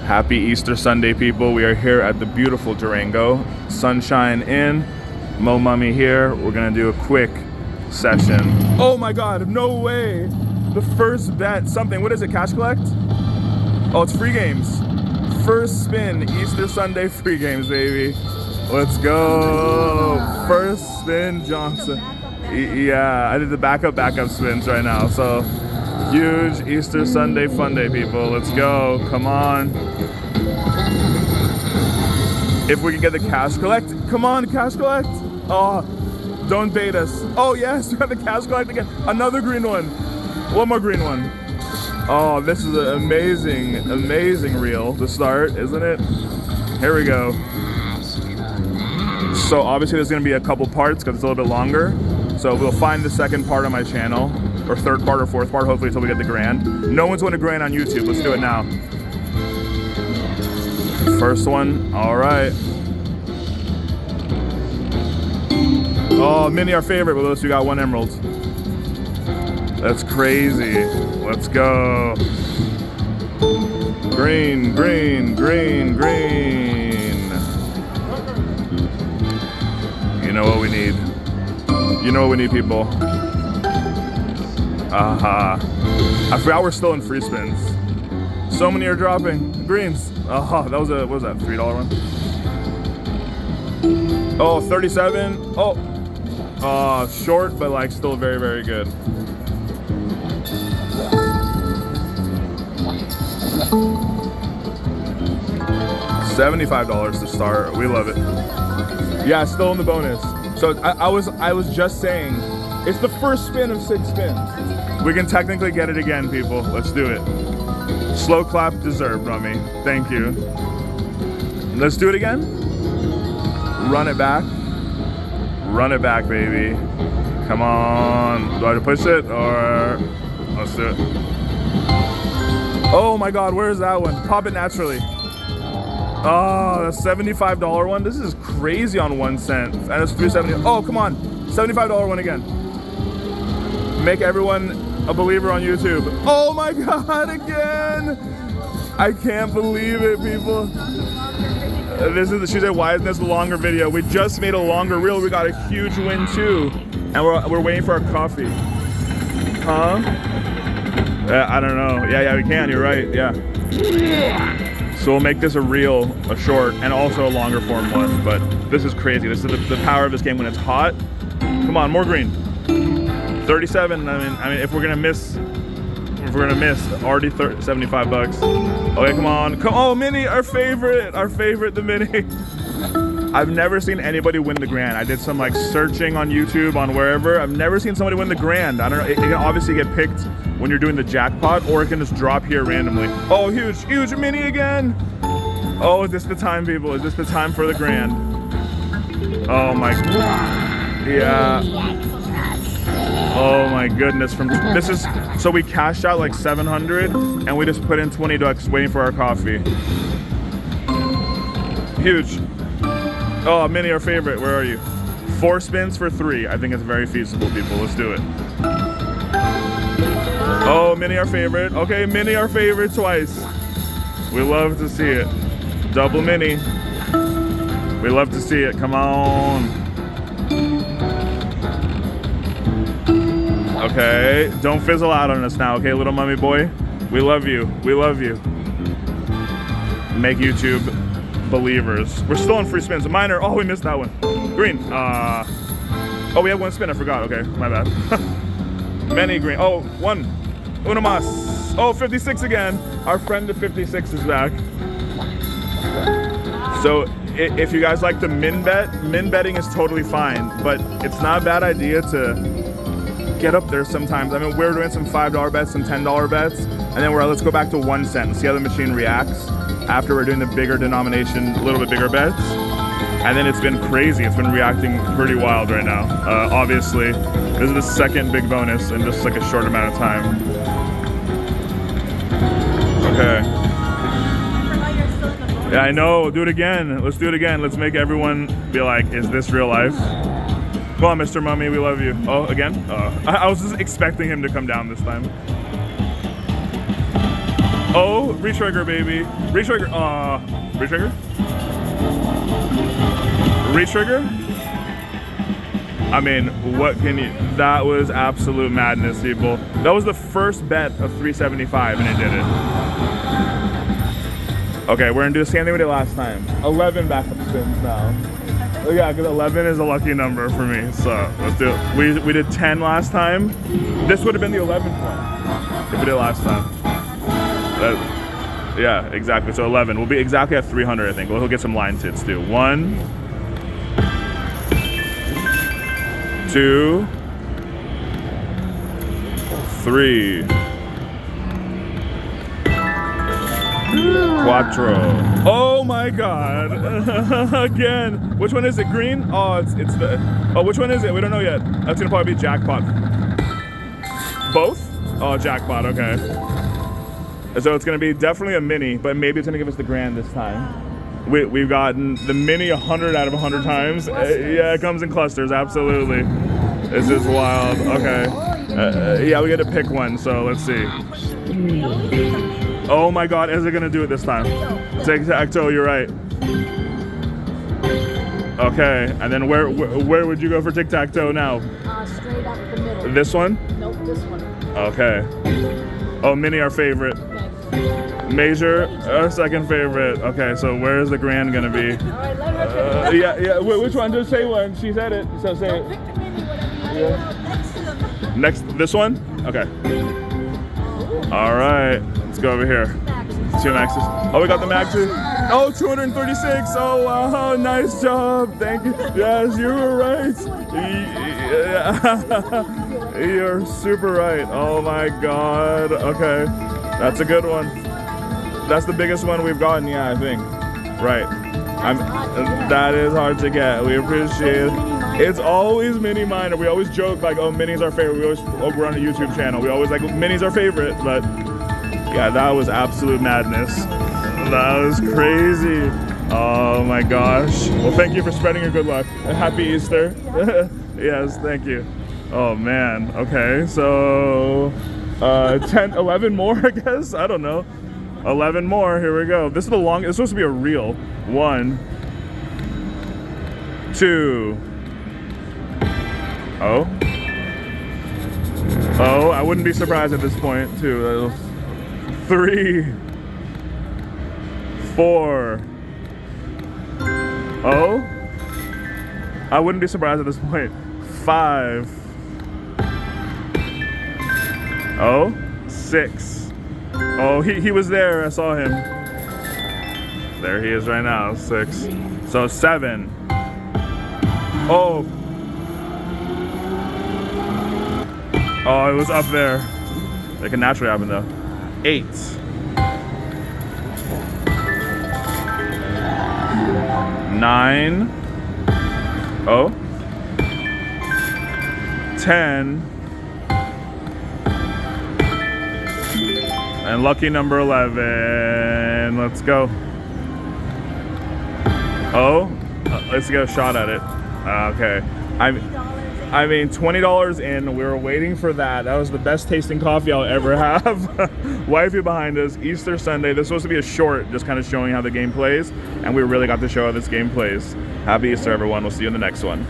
Happy Easter Sunday, people. We are here at the beautiful Durango. Sunshine in, Mo Mummy here. We're gonna do a quick session. Oh my God, no way. The first bet, something, what is it, cash collect? Oh, it's free games. First spin, Easter Sunday free games, baby. Let's go. First spin, Johnson. Yeah, I did the backup spins right now. So huge Easter Sunday fun day, people. Let's go, come on. If we can get the cash collect, come on, cash collect. Oh, don't bait us. Oh yes, we got the cash collect again. Another green one. One more green one. Oh, this is an amazing, amazing reel to start, isn't it? Here we go. So obviously there's gonna be a couple parts because it's a little bit longer. So we'll find the second part on my channel, or third part or fourth part, hopefully until we get the grand. No one's won a grand on YouTube, let's do it now. First one, all right. Oh, Mini, our favorite, with us we got 1 emerald. That's crazy. Let's go. Green, green, green, green. You know what we need. You know what we need, people. Aha. I forgot we're still in free spins. So many are dropping. Greens. Oh, that was a, what was that, $3 one? Oh, 37. Oh. Short, but like still very, very good. $75 to start. We love it. Yeah, still in the bonus. So I was just saying, it's the first spin of 6 spins. We can technically get it again, people. Let's do it. Slow clap deserved, Rummy. Thank you. Let's do it again. Run it back. Run it back, baby. Come on. Do I have to push it or let's do it? Oh my God, where is that one? Pop it naturally. Oh, the $75 one. This is crazy on 1 cent. And it's $3.70. Oh, come on. $75 one again. Make everyone a believer on YouTube. Oh my God, again. I can't believe it, people. She said, why isn't this a longer video? We just made a longer reel. We got a huge win too. And we're waiting for our coffee. Huh? I don't know. Yeah, we can. You're right. Yeah. So we'll make this a reel, a short, and also a longer form one. But this is crazy. This is the power of this game when it's hot. Come on, more green. 37. I mean, if we're gonna miss, already 75 bucks. Okay, come on. Oh, Mini, our favorite, the Mini. I've never seen anybody win the grand. I did some like searching on YouTube, on wherever. I've never seen somebody win the grand. I don't know. It can obviously get picked when you're doing the jackpot, or it can just drop here randomly. Oh, huge Mini again. Oh, is this the time, people? Is this the time for the grand? Oh my God. Yeah. Oh my goodness. So we cashed out like 700 and we just put in 20 bucks waiting for our coffee. Huge. Oh, Mini, our favorite. Where are you? 4 spins for 3. I think it's very feasible, people. Let's do it. Oh, Mini, our favorite. Okay, Mini, our favorite twice. We love to see it. Double Mini. We love to see it. Come on. Okay, don't fizzle out on us now, okay, little mummy boy? We love you. We love you. Make YouTube believers. We're still on free spins. Minor. Oh, we missed that one. Green. Oh, we have 1 spin. I forgot. Okay, my bad. Many green. Oh, 1. Uno mas. Oh, 56 again. Our friend the 56 is back. So if you guys like the min betting is totally fine, but it's not a bad idea to get up there sometimes. I mean, we're doing some $5 bets, some $10 bets, and then let's go back to 1 cent and see how the machine reacts after we're doing the bigger denomination, a little bit bigger bets. And then it's been crazy. It's been reacting pretty wild right now. Obviously, this is the second big bonus in just like a short amount of time. Okay. Yeah, I know. Do it again. Let's do it again. Let's make everyone be like, is this real life? Come on, Mr. Mummy, we love you. Oh, again? I was just expecting him to come down this time. Oh, retrigger, baby. Retrigger. Retrigger? Retrigger? I mean, what can you... That was absolute madness, people. That was the first bet of 375, and it did it. Okay, we're gonna do the same thing we did last time. 11 backup spins now. Yeah, because 11 is a lucky number for me, so let's do it. We did 10 last time. This would have been the 11th one if we did it last time. Yeah, exactly. So 11. We'll be exactly at 300, I think. We'll get some line tits too. 1, 2, 3. Quattro. Oh my god. Again. Which one is it? Green? Oh, it's the... Oh, which one is it? We don't know yet. That's gonna probably be jackpot. Both? Oh, jackpot. Okay. So it's gonna be definitely a mini, but maybe it's gonna give us the grand this time. We've gotten the mini 100 out of 100 times. Yeah, it comes in clusters. Absolutely. This is wild. Okay. Yeah, we got to pick one. So let's see. Oh my god, is it gonna do it this time? Tic-tac-toe, you're right. Okay, and then where would you go for tic-tac-toe now? Straight up the middle. This one? Nope, this one. Okay. Oh, mini our favorite. Okay. Major, our second favorite. Okay, so where is the grand gonna be? Alright, let her Yeah. Which one? Just say one. She said it, so say it. pick the mini, whatever you want. Next, this one? Okay. All right, let's go over here. 2 maxes. Oh, we got the maxes. Oh, 236. Oh, wow, nice job. Thank you. Yes, you were right. Yeah. You're super right. Oh my god. Okay, that's a good one. That's the biggest one we've gotten. Yeah, I think. Right. That is hard to get. We appreciate it. It's always mini minor. We always joke like, oh, mini's our favorite. We're on a YouTube channel. We always like, mini's our favorite. But yeah, that was absolute madness. That was crazy. Oh my gosh. Well, thank you for spreading your good luck. Happy Easter. Yes, thank you. Oh man. Okay, so 11 more, I guess. I don't know. 11 more. Here we go. This is the longest. It's supposed to be a reel. 1, 2. Oh. Oh, I wouldn't be surprised at this point, too. 3, 4. Oh. I wouldn't be surprised at this point. 5. Oh. 6. Oh, he was there. I saw him. There he is right now. 6. So 7. Oh. Oh, it was up there. It can naturally happen though. 8. 9. Oh. 10. And lucky number 11. Let's go. Oh, let's get a shot at it. Okay. I mean, $20 in. We were waiting for that. That was the best tasting coffee I'll ever have. Wifey behind us, Easter Sunday. This was supposed to be a short, just kind of showing how the game plays. And we really got to show how this game plays. Happy Easter, everyone. We'll see you in the next one.